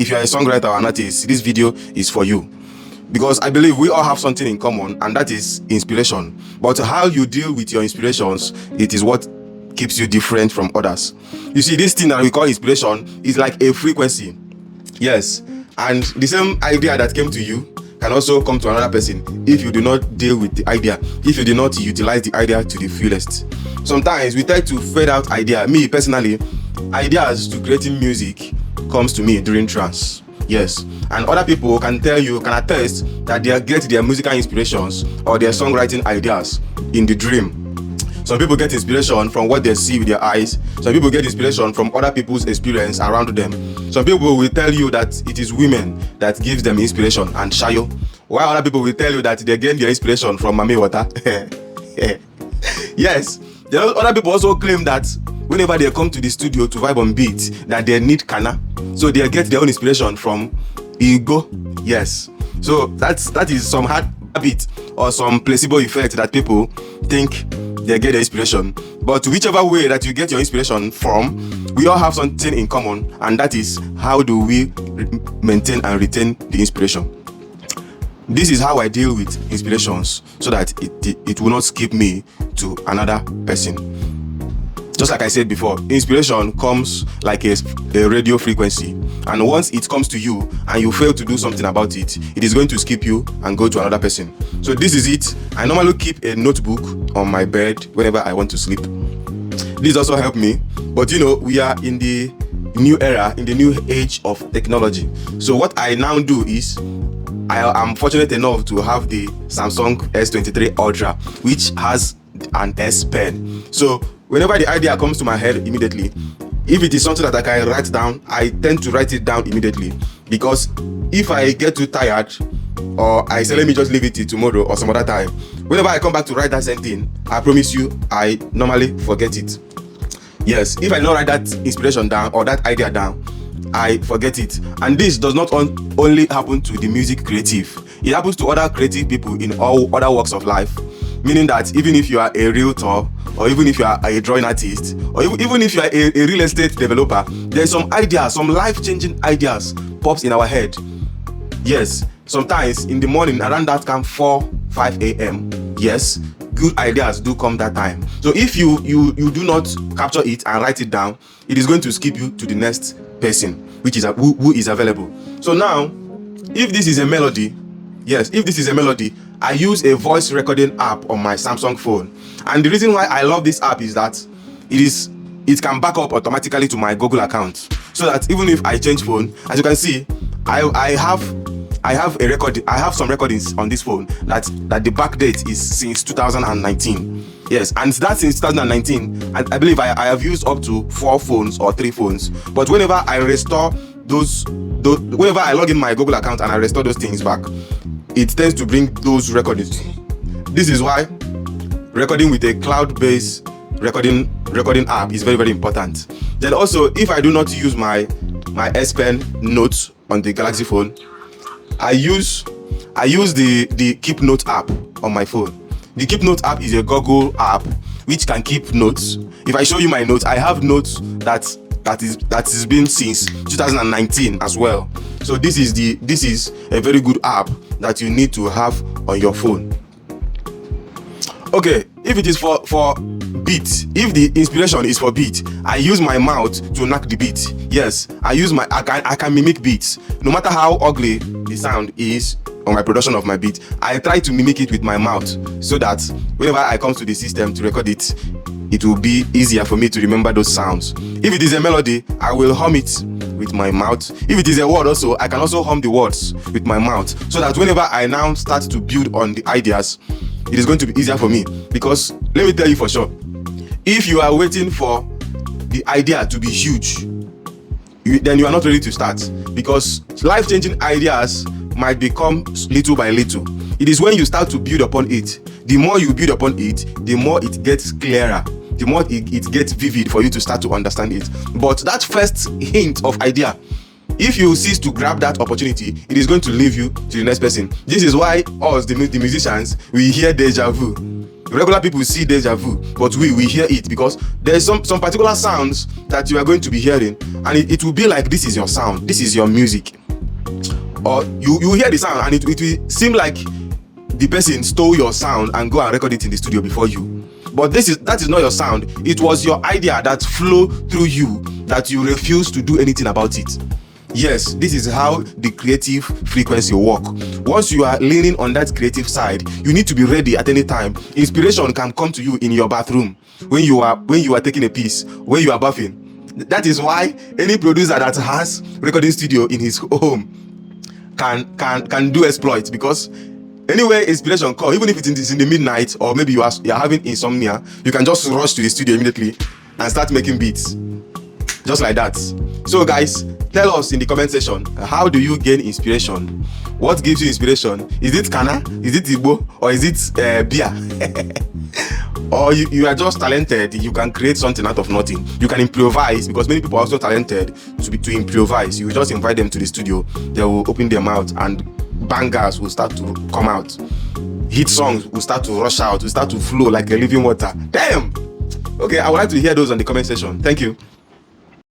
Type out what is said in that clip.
if you are a songwriter or an artist, this video is for you. Because I believe we all have something in common, and that is inspiration. But how you deal with your inspirations, it is what keeps you different from others. You see, this thing that we call inspiration is like a frequency. Yes. And the same idea that came to you can also come to another person if you do not deal with the idea, if you do not utilize the idea to the fullest. Sometimes we try to fade out idea. Me personally, ideas to creating music comes to me during trance. Yes, and other people can tell you, can attest that they get their musical inspirations or their songwriting ideas in the dream. Some people get inspiration from what they see with their eyes. Some people get inspiration from other people's experience around them. Some people will tell you that it is women that gives them inspiration and shayo, while other people will tell you that they get their inspiration from Mami Water. Yes, other people also claim that whenever they come to the studio to vibe on beats, that they need kana, so they get their own inspiration from ego. Yes, so that is some habit or some placebo effect that people think they get their inspiration. But whichever way that you get your inspiration from, we all have something in common, and that is how do we maintain and retain the inspiration. This is how I deal with inspirations so that it will not skip me to another person. Just like I said before, inspiration comes like a radio frequency, and once it comes to you and you fail to do something about it, it is going to skip you and go to another person. So this is it. I normally keep a notebook on my bed whenever I want to sleep. This also helps me, but we are in the new era, in the new age of technology. So what I now do is, I am fortunate enough to have the Samsung S23 Ultra, which has an S Pen. So whenever the idea comes to my head immediately, if it is something that I can write down, I tend to write it down immediately. Because if I get too tired, or I say let me just leave it till tomorrow or some other time, whenever I come back to write that same thing, I promise you, I normally forget it. Yes, if I don't write that inspiration down or that idea down, I forget it. And this does not only happen to the music creative. It happens to other creative people in all other walks of life. Meaning that even if you are a realtor, or even if you are a drawing artist, or even if you are a real estate developer, there's some ideas, some life-changing ideas pops in our head. Yes, sometimes in the morning around that time 4-5 a.m. Yes, good ideas do come that time. So if you do not capture it and write it down, it is going to skip you to the next person, which is who is available. So now, if this is a melody, yes, if this is a melody, I use a voice recording app on my Samsung phone. And the reason why I love this app is that it can back up automatically to my Google account. So that even if I change phone, as you can see, I have some recordings on this phone that the back date is since 2019. Yes, and that's since 2019. I believe I have used up to 4 phones or 3 phones. But whenever I restore whenever I log in my Google account and I restore those things back, it tends to bring those recordings. This is why recording with a cloud-based recording app is very, very important. Then also, if I do not use my S Pen notes on the Galaxy phone, I use the Keep Note app on my phone. The Keep Note app is a Google app which can keep notes. If I show you my notes, I have notes that is been since 2019 as well. So this is a very good app that you need to have on your phone. Okay, if it is for beat, if the inspiration is for beat, I use my mouth to knock the beat. Yes, I can mimic beats. No matter how ugly the sound is on my production of my beat, I try to mimic it with my mouth so that whenever I come to the system to record it, it will be easier for me to remember those sounds. If it is a melody, I will hum it with my mouth. If it is a word also, I can also hum the words with my mouth, so that whenever I now start to build on the ideas, it is going to be easier for me. Because let me tell you for sure, if you are waiting for the idea to be huge, then you are not ready to start, because life-changing ideas might become little by little. It is when you start to build upon it. The more you build upon it, the more it gets clearer, the more it gets vivid for you to start to understand it. But that first hint of idea, if you cease to grab that opportunity, it is going to leave you to the next person. This is why us, the musicians, we hear deja vu. Regular people see deja vu, but we hear it because there's some particular sounds that you are going to be hearing, and it will be like this is your sound, this is your music. Or you hear the sound and it will seem like the person stole your sound and go and record it in the studio before you. But that is not your sound. It was your idea that flow through you that you refuse to do anything about it. Yes, this is how the creative frequency work. Once you are leaning on that creative side, you need to be ready at any time. Inspiration can come to you in your bathroom, when you are taking a piece, when you are bathing. That is why any producer that has recording studio in his home can do exploits, because anywhere inspiration comes, even if it is in the midnight, or maybe you are having insomnia, you can just rush to the studio immediately and start making beats. Just like that. So guys, tell us in the comment section, how do you gain inspiration? What gives you inspiration? Is it Kana? Is it Igbo? Or is it beer? Or you are just talented, you can create something out of nothing. You can improvise, because many people are also talented to improvise. You just invite them to the studio, they will open their mouth and bangers will start to come out. Hit songs will start to rush out, will start to flow like a living water. Damn! Okay, I would like to hear those on the comment section. Thank you.